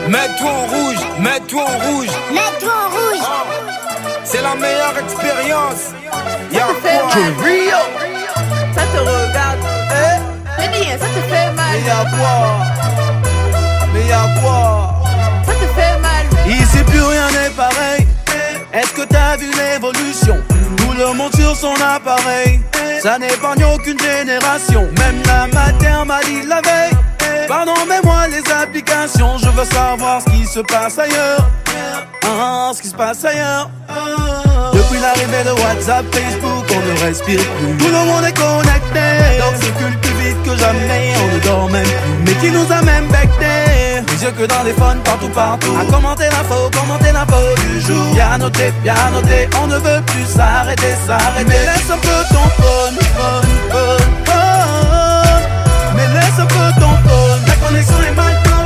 Mets-toi en rouge, mets-toi en rouge. Mets-toi en rouge. C'est la meilleure expérience. Y'a quoi? Rio. Ça te regarde. Mais dis, ça te fait mal. Mais y'a quoi? Mais y'a quoi? Ça te fait mal. Ici plus rien n'est pareil. Est-ce que t'as vu l'évolution? Tout le monde sur son appareil. Ça n'épargne aucune génération. Même la mater m'a dit la veille. Pardon, mets-moi les applications. Je veux savoir ce qui se passe ailleurs. Ce qui se passe ailleurs. Depuis l'arrivée de WhatsApp, Facebook, on ne respire plus. Tout le monde est connecté. Donc circule plus vite que jamais. On ne dort même plus. Mais qui nous a même becté? Les yeux que dans les phones, partout. À commenter l'info du jour. Bien noté, on ne veut plus s'arrêter. Mais laisse un peu ton phone. Mais laisse un peu ton phone. La connexion est mal bonne.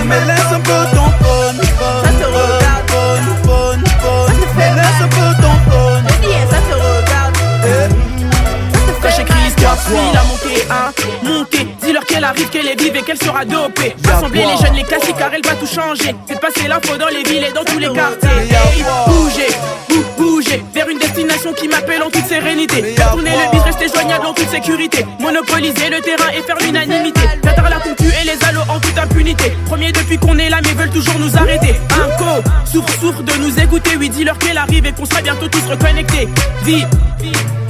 Mais laisse un peu ton phone. Ça te regarde. Phone. Mais laisse un peu ton phone. Mais dis, ça te regarde. Quand j'écris l'histoire, il a monté. Dis-leur qu'elle arrive, qu'elle est vive et qu'elle sera dopée. Rassembler les jeunes, les classiques, car elle va tout changer. C'est passer l'info dans les villes et dans tous les quartiers. Et bouger vers une destination qui m'appelle en toute sérénité. Faire tourner le bis, rester joignable en toute sécurité. Monopoliser le terrain et faire l'unanimité. J'attends la concu et les allos en toute impunité. Premier depuis qu'on est là, mais veulent toujours nous arrêter. Inco, souffre de nous écouter. Oui, dis-leur qu'elle arrive et qu'on sera bientôt tous reconnectés. Vie,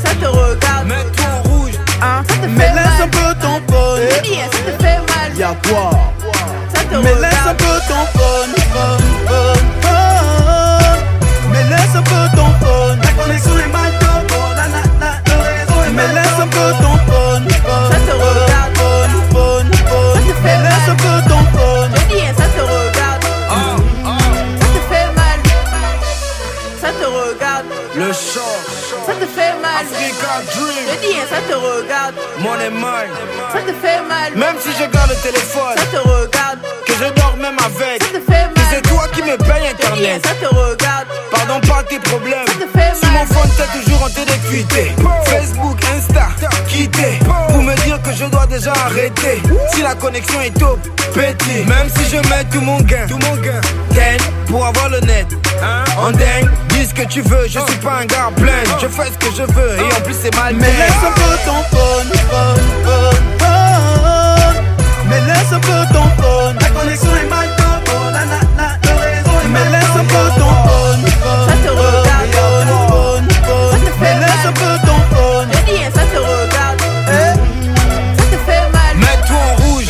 ça te regarde. Mets-toi en rouge. Mais laisse un peu ton phone. Mais dis, ça te fait mal. Y'a quoi? Ça te Mais regarde. laisse un peu ton phone. Mais laisse un peu ton phone. La connexion est mal bonne. Mais laisse un peu ton phone. Ça te regarde. Phone. Mais laisse un peu ton phone. Mais dis, ça te regarde. Ça te fait mal. Ça te regarde. Le choc. Ça te fait mal. Africa Dream. Mais dis, ça te regarde. Money Mind. Ça te fait mal. Même si je garde le téléphone, Ça te regarde. que je dors même avec, Ça te fait que mal. c'est toi qui me paye Mais dis, internet. ça te regarde. Pardon pas tes problèmes. Ça te fait Sur mal. mon phone t'es toujours en train de tweeter. Facebook, Insta, quitter. Pour me dire que je dois déjà arrêter. Si la connexion est top, pété. Même si je mets tout mon gain. Ten pour avoir le net. En dingue, dis ce que tu veux. Je suis pas un gars plein. Je fais ce que je veux et en plus c'est mal. Mais laisse un peu ton phone. Mais laisse un peu ton phone. La connexion est mal bonne. Mais laisse un peu ton phone. Ça te regarde. Mais laisse un peu ton phone. Mais dis, ça te regarde. Ça te fait mal. Mets-toi en rouge.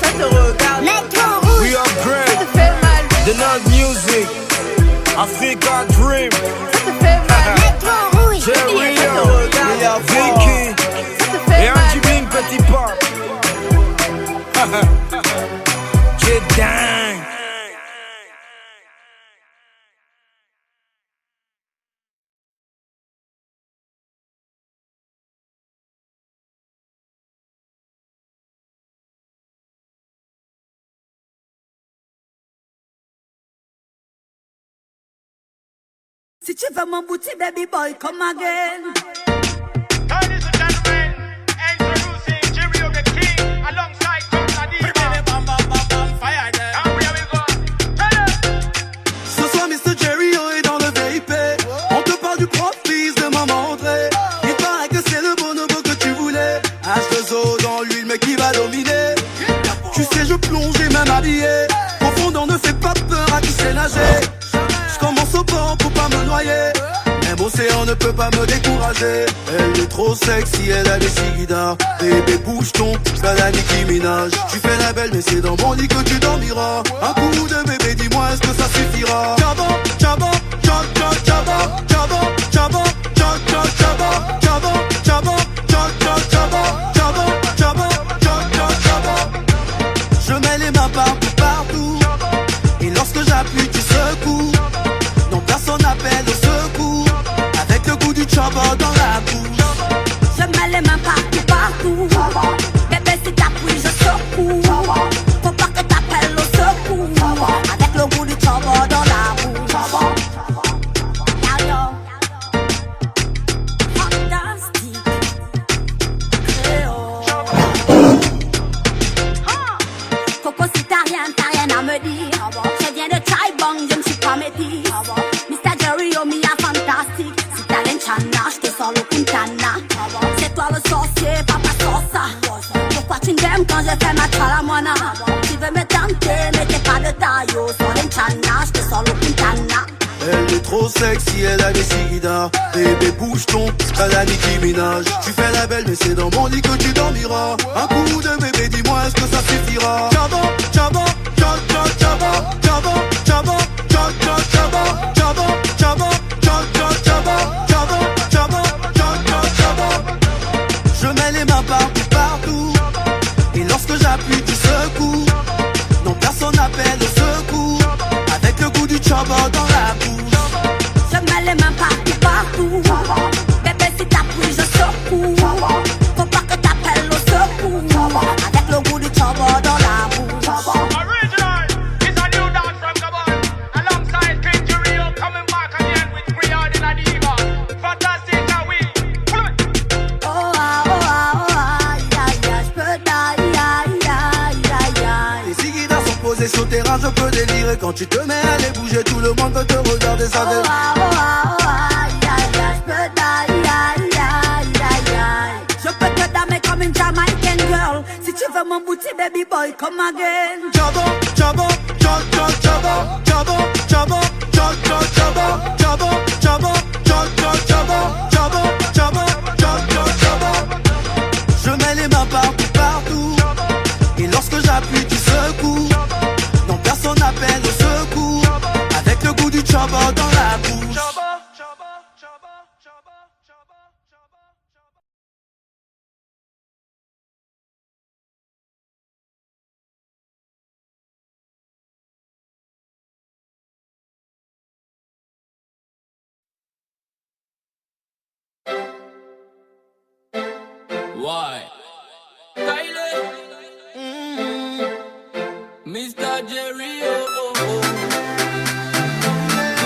Ça te regarde. Mets-toi en rouge. We Ça upgrade. te fait mal. The Nerd Music. Africa Dream. Ça te fait mal. Mets-toi en rouge. Mais dis, ça te Jerry. regarde. Vicky. Ça te fait Et un mal. Jibling Petit Pop. J'ai dingue. Si tu veux mon booty, baby boy, come again. Ladies and gentlemen, introducing Jerry the King alongside Tonga Diva. Fire there. And here we go. Ready? Ce soir, Mr. Jerry est dans le VIP. On te parle du profit de Maman André. Il paraît que c'est le bonobo que tu voulais. H2O dans l'huile, mais qui va dominer? Tu sais, je plonge et même habillé. Profondeur ne fait pas peur à qui sait nager. Je commence au port pour pas me noyer. Même océan ne peut pas me décourager. Elle est trop sexy, elle a des cigars. Bébé bouge ton, t'as la Nicki Minaj. Tu fais la belle mais c'est dans mon lit que tu dormiras. Un coup de bébé, dis-moi est-ce que ça suffira? Chaba, chaba, chaba, chaba, chaba, chaba, chaba, chaba, chaba, chaba, chaba, chaba, chaba, chaba, chaba, chaba. Je mets les mains partout. Et lorsque j'appuie tu secoues. Non personne n'appelle au secours. Avec le goût du chaba dans la bouche. Je mets les mains partout. Bébé, si t'appuies, je secoue. Faut pas que t'appelles au secours. Avec le goût du chaba dans la bouche. Yo, yo. Fantastique. Créole. sors le Kuntana. C'est toi le sorcier, papa Sosa. Pourquoi tu m'aimes quand je fais ma chalamwana? Tu veux me tenter, mais t'es pas de taille. Sors l'enchana, je te sors le Kuntana. Elle est trop sexy, elle a des cigars. Bébé bouge ton, t'as la Nicki Minaj. Tu fais la belle mais c'est dans mon lit que tu dormiras. Un coup de bébé, dis-moi est-ce que ça suffira? Chaba, chaba, chaba, chaba, chaba, chaba, chaba, chaba, chaba, chaba, chaba, chaba, chaba, chaba, chaba. Je mets les mains partout, partout. Et lorsque j'appuie tu secoues. Non personne n'appelle au secours. Avec le goût du chaba dans la bouche. Je mets les mains partout, partout. Bébé si t'appuies je secoue. Faut pas que t'appelles au secours. Avec le goût du chaba dans la bouche. Original is a new dance from Gabon. Alongside King Jerry coming back again with Brian and Adiva. Fantastic how we pull it. Oh ah, oh ah, oh ah, ya, j'peux die, ya. Les cigars sont posés sur terrain, je peux délirer. Quand tu te mets à les bouger, tout le monde peut te regarder, ça Oh fait. ah, oh ah, oh ah, ya, j'peux die, ya. Je peux te damer comme une Jamaican girl. Si tu veux mon booty, baby boy, come again. Chaba, chaba, chaba, chaba, chaba, chaba, chaba, chaba, chaba, chaba, chaba, chaba, chaba, chaba, chaba. Je mets les mains partout, partout. Et lorsque j'appuie, tu secoues. Non, personne n'appelle au secours. Avec le goût du chaba dans la bouche. Why? Kylie, Mr. Jerry, oh, oh, oh.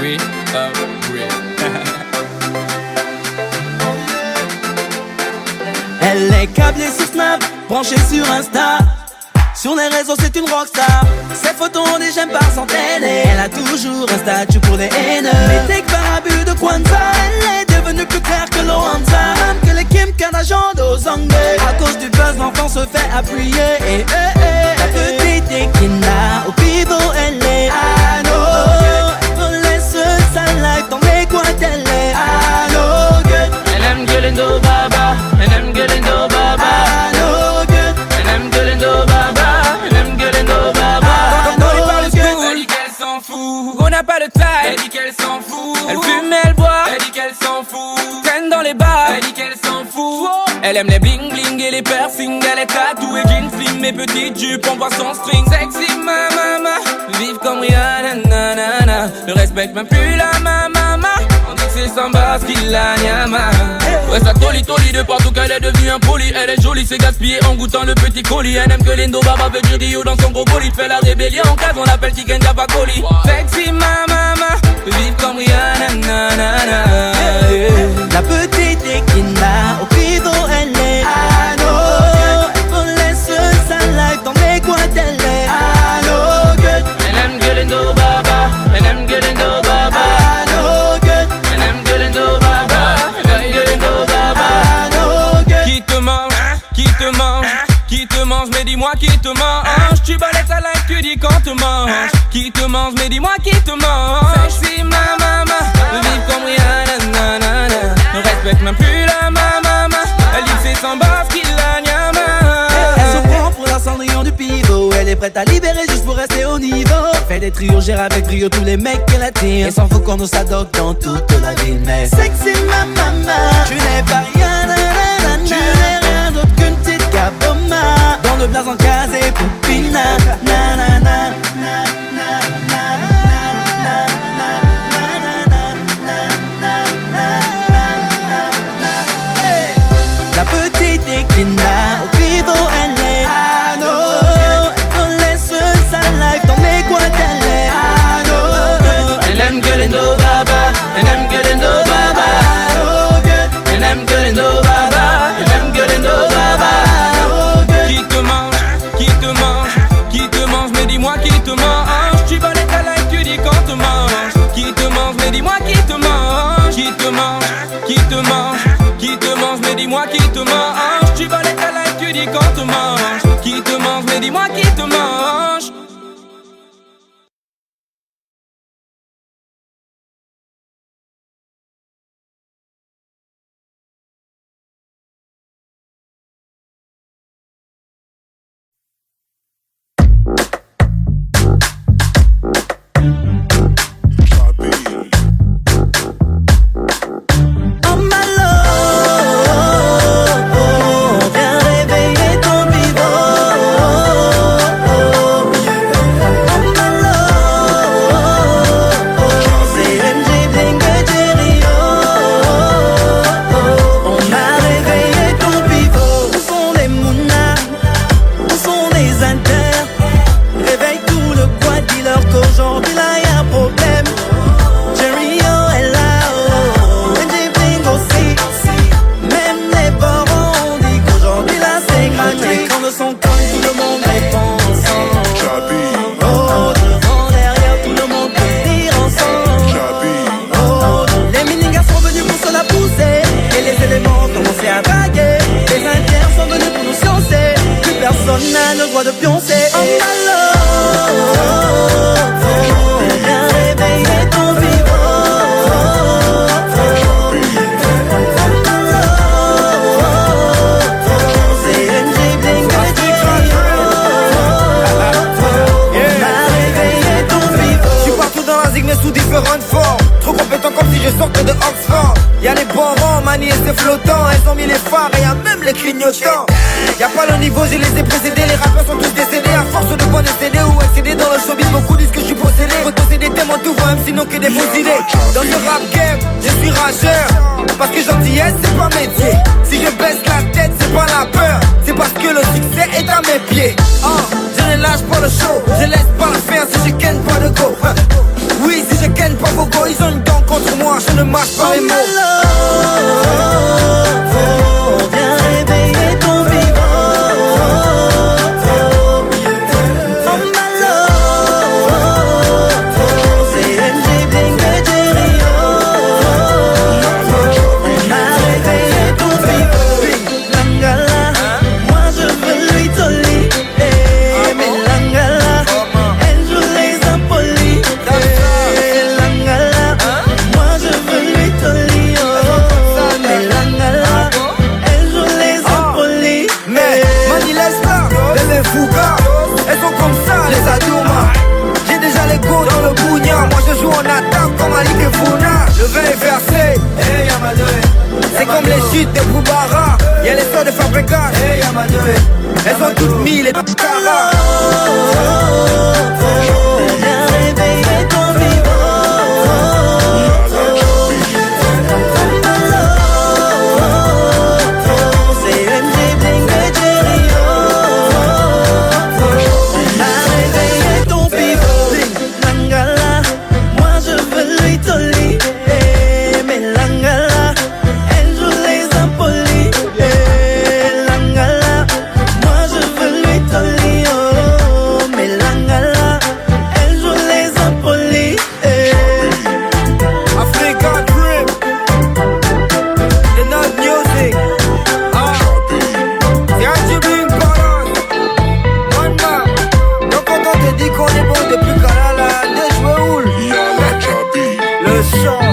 We are real. Elle est câblée sur Snap, branchée sur Insta. Sur les réseaux c'est une rockstar. Ses photos ont des j'aime par centaines. Et elle a toujours un statut pour les haineux. Mais dès que par abus de Kwanzaa, elle est devenue plus claire que Lohanza. Même que les Kim Kardashian d'Ozangé. À cause du buzz l'enfant se fait appuyer. La petite Ekina au pivot elle est Anno. Elle laisse sa life dans les coins d'elle est Anno. And I'm getting no baba, and I'm getting no baba. And I'm getting no baba, and I'm getting no baba. Quand on lui parle de school, elle dit qu'elle s'en fout. On n'a pas de taille, elle dit qu'elle s'en fout. Elle fume, elle boit, elle dit qu'elle s'en fout. Traîne dans les bars, elle dit qu'elle s'en fout. Elle aime les bling bling et les piercings. Elle est tatouée, jean slim, mes petites jupes, on voit son string. Sexy mama, vive comme Rihanna, nanana. Ne respecte même plus la mama. On dit que c'est Samba qui la nyama. Ouais, ça toli de partout qu'elle est devenue impolie. Elle est jolie, c'est gaspillé en goûtant le petit colis. Elle aime que l'Indo Baba veut du Rio dans son gros bolide. Fait la rébellion en case, on l'appelle Tiken Jabakoli. Sexy mama, vive comme Rihanna, nanana. La petite Ekina au pivot elle est Anno. Elle laisse sa life dans les coins d'elle est Anno. And I'm getting no baba, and I'm getting no baba. Anno. And I'm getting no baba, and I'm getting no baba. Qui te mange, qui te mange, qui te mange, mais dis-moi qui te mange. Tu balais ta life, tu dis quand te mange. Qui te mange, mais dis-moi qui te mange. Sexy mama, vive comme Rihanna, nanana. Ne respecte même plus la mama. Elle dit que c'est Samba qui la nyama. Elle se prend pour la Cendrillon du pivot. Elle est prête à libérer juste pour rester au niveau. Fait des trios, gère avec brio tous les mecs qu'elle attire. Et s'en fout qu'on nous s'adoque dans toute la ville. Mais sexy mama, tu n'es pas rien, nanana. Tu n'es rien d'autre qu'une petite caboma. Dans le blason casé, poupina, nanana. La petite Ekina au pivot elle est Anno. Elle laisse sa life dans les coins d'elle est Anno. And I'm getting no baba, and I'm getting no baba. And I'm getting no baba, and I'm getting no baba. Qui te mange, qui te dis-moi qui te mange. Tu vas les câlins, tu dis qu'on te mange. Qui te mange, mais dis-moi qui te mange. Y'a pas le niveau, je les ai précédés. Les rappeurs sont tous décédés à force de bonnes CD ou excédés dans le showbiz. Beaucoup disent que je suis possédé. Faut posséder tellement tout voix, même sinon que des faux idées. Dans ce rap game, je suis rageur. Parce que gentillesse, c'est pas métier. Si je baisse la tête, c'est pas la peur. C'est parce que le succès est à mes pieds. Je ne lâche pas le show, je laisse pas le faire si je ken pas de go. Oui, si je ken pas vos go, ils ont une dent contre moi, je ne marche pas les mots. Viens réveiller ton vivant. Oh my love, c'est NG Bling de Jerry. On a réveillé ton vivant. Langala, moi je veux lui toller. Mais Langala, elle joue les impolis. Langala, moi je veux lui toller. Mais Langala, elle joue les impolis. Mais Mani laisse-la, bébé Fouga. Elles sont comme ça, les Adouma. J'ai déjà les go dans le bougna. Moi je joue en attaque comme Ali Kefuna. Le vin est versé, hey Yamadoué. C'est comme les chutes de Boubara. Y'a les stores de Fabricas, hey Yamadoué. Elles ont toutes mis les caras. Viens réveiller ton vivant. C'est NG Bling de Jerry. On a réveillé ton vivant. Langala, moi je veux lui toller. Mais Langala, elle joue les impolis. Langala, moi je veux lui toller. Mais Langala, elle joue les impolis. Africa Dream, the Not Music. C'est un Jibling Balance. Manda, donc quand on te dit qu'on est bon depuis Kalala, des joueurs. Le chant.